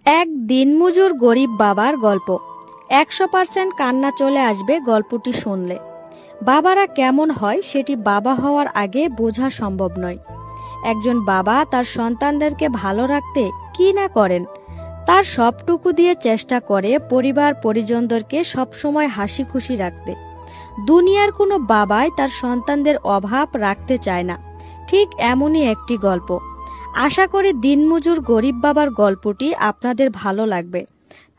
এক দিনমজুর গরিব বাবার গল্প। 100% কান্না চলে আসবে গল্পটি শুনলে। বাবারা কেমন হয় সেটি বাবা হওয়ার আগে বোঝা সম্ভব নয়। একজন বাবা তার সন্তানদেরকে ভালো রাখতে কি না করেন, তার সবটুকু দিয়ে চেষ্টা করে পরিবার পরিজনদেরকে সবসময় হাসি খুশি রাখতে। দুনিয়ার কোনো বাবাই তার সন্তানদের অভাব রাখতে চায় না। ঠিক এমনই একটি গল্প। আশা করি দিনমজুর গরিব বাবার গল্পটি আপনাদের ভালো লাগবে,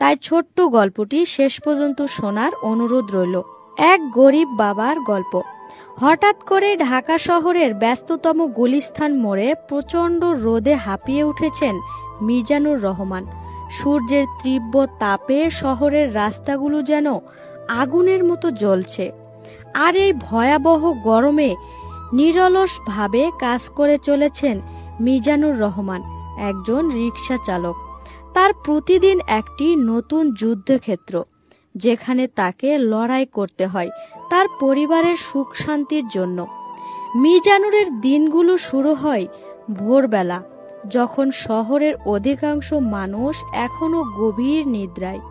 তাই ছোট্ট গল্পটি শেষ পর্যন্ত শোনার অনুরোধ রইল। এক গরিব বাবার গল্প। হঠাৎ করে ঢাকা শহরের ব্যস্ততম গুলিস্তান মোড়ে প্রচণ্ড রোদে হাঁপিয়ে উঠেছেন মিজানুর রহমান। সূর্যের তীব্র তাপে শহরের রাস্তাগুলো যেন আগুনের মতো জ্বলছে। আর এই ভয়াবহ গরমে নিরলসভাবে কাজ করে চলেছেন মিজানুর রহমান, একজন রিকশা চালক। তার প্রতিদিন একটি নতুন যুদ্ধক্ষেত্র, যেখানে তাকে লড়াই করতে হয় তার পরিবারের সুখ শান্তির জন্য। মিজানুরের দিনগুলো শুরু হয় ভোরবেলা, যখন শহরের অধিকাংশ মানুষ এখনো গভীর নিদ্রায়।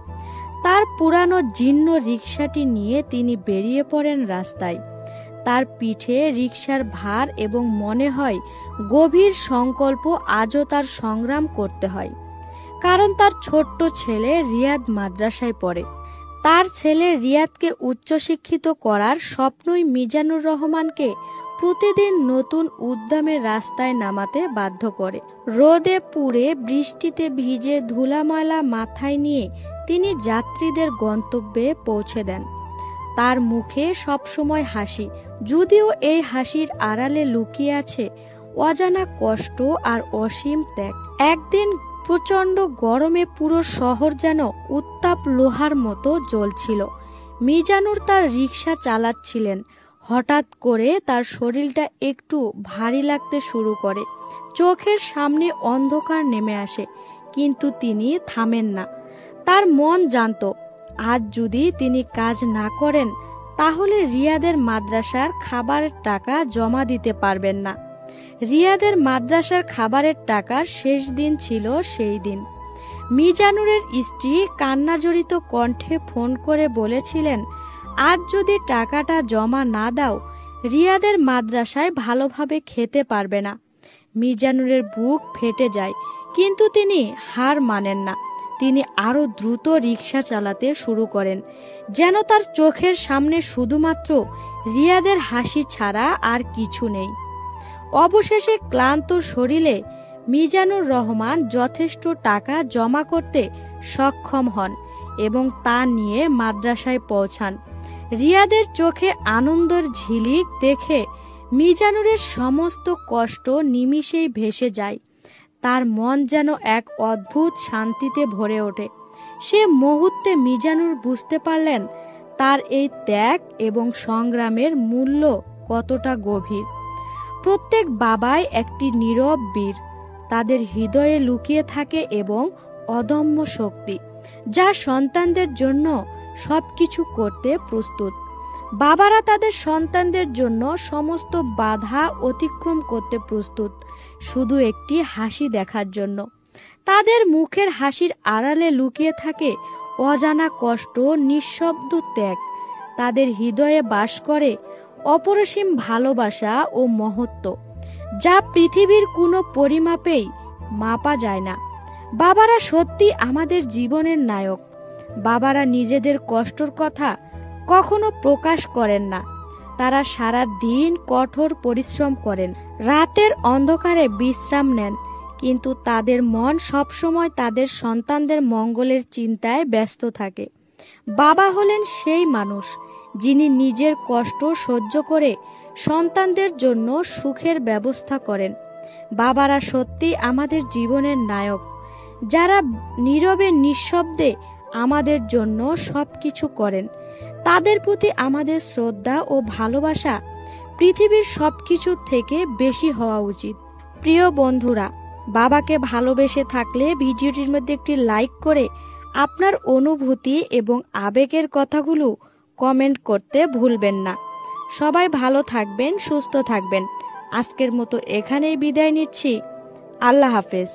তার পুরানো জীর্ণ রিকশাটি নিয়ে তিনি বেরিয়ে পড়েন রাস্তায়। তার পিঠে রিকশার ভার এবং মনে হয় গভীর সংকল্প। আজও তার সংগ্রাম করতে হয়, কারণ তার ছোট্ট ছেলে রিয়াদ মাদ্রাসায় পড়ে। তার ছেলে রিয়াদকে উচ্চশিক্ষিত করার স্বপ্নই মিজানুর রহমানকে প্রতিদিন নতুন উদ্যমে রাস্তায় নামাতে বাধ্য করে। রোদে পুড়ে বৃষ্টিতে ভিজে ধুলাময়লা মাথায় নিয়ে তিনি যাত্রীদের গন্তব্যে পৌঁছে দেন। তার মুখে সবসময় হাসি, যদিও এই হাসির আড়ালে লুকিয়ে আছে অজানা কষ্ট আর অসীম ত্যাগ। একদিন প্রচণ্ড গরমে পুরো শহর যেন উত্তাপ লোহার মতো জ্বলছিল। মিজানুর তার রিকশা চালাচ্ছিলেন। হঠাৎ করে তার শরীরটা একটু ভারী লাগতে শুরু করে। চোখের সামনে অন্ধকার নেমে আসে, কিন্তু তিনি থামেন না। তার মন জানত, আজ যদি তিনি কাজ না করেন তাহলে রিয়াদের মাদ্রাসার খাবারের টাকা জমা দিতে পারবেন না। রিয়াদের মাদ্রাসার খাবারের টাকার শেষ দিন ছিল সেই দিন। মিজানুরের স্ত্রী কান্নাজড়িত কণ্ঠে ফোন করে বলেছিলেন, আজ যদি টাকাটা জমা না দাও রিয়াদের মাদ্রাসায় ভালোভাবে খেতে পারবে না। মিজানুরের বুক ফেটে যায়, কিন্তু তিনি হার মানেন না। তিনি আরো দ্রুত রিকশা চালাতে শুরু করেন, যেন তার চোখের সামনে শুধুমাত্র রিয়াদের হাসি ছাড়া আর কিছু নেই। অবশেষে ক্লান্ত শরীরে মিজানুর রহমান যথেষ্ট টাকা জমা করতে সক্ষম হন এবং তা নিয়ে মাদ্রাসায় পৌঁছান। রিয়াদের চোখে আনন্দের ঝিলিক দেখে মিজানুরের সমস্ত কষ্ট নিমিষেই ভেসে যায়। তার মন যেন এক অদ্ভুত শান্তিতে ভরে ওঠে। সে মুহূর্তে মিজানুর বুঝতে পারলেন তার এই ত্যাগ এবং সংগ্রামের মূল্য কতটা গভীর। প্রত্যেক বাবাই একটি নীরব বীর। তাদের হৃদয়ে লুকিয়ে থাকে এবং অদম্য শক্তি, যা সন্তানদের জন্য সবকিছু করতে প্রস্তুত। বাবারা তাদের সন্তানদের জন্য সমস্ত বাধা অতিক্রম করতে প্রস্তুত, শুধু একটি হাসি দেখার জন্য। তাদের মুখের হাসির আড়ালে লুকিয়ে থাকে অজানা কষ্ট, নিঃশব্দ ত্যাগ। তাদের হৃদয়ে বাস করে অপরিসীম ভালোবাসা ও মহত্ব, যা পৃথিবীর কোনো পরিমাপেই মাপা যায় না। বাবারা সত্যি আমাদের জীবনের নায়ক। বাবারা নিজেদের কষ্টর কথা কখনো প্রকাশ করেন না। তারা সারা দিন কঠোর পরিশ্রম করেন, রাতের অন্ধকারে বিশ্রাম নেন, কিন্তু তাদের মন সবসময় তাদের সন্তানদের মঙ্গলের চিন্তায় ব্যস্ত থাকে। বাবা হলেন সেই মানুষ যিনি নিজের কষ্ট সহ্য করে সন্তানদের জন্য সুখের ব্যবস্থা করেন। বাবারা সত্যি আমাদের জীবনের নায়ক, যারা নীরবে নিঃশব্দে আমাদের জন্য সবকিছু করেন। তাদের প্রতি আমাদের শ্রদ্ধা ও ভালোবাসা পৃথিবীর সবকিছুর থেকে বেশি হওয়া উচিত। প্রিয় বন্ধুরা, বাবাকে ভালোবেসে থাকলে ভিডিওটির মধ্যে একটি লাইক করে আপনার অনুভূতি এবং আবেগের কথাগুলো কমেন্ট করতে ভুলবেন না। সবাই ভালো থাকবেন, সুস্থ থাকবেন। আজকের মতো এখানেই বিদায় নিচ্ছি। আল্লাহ হাফেজ।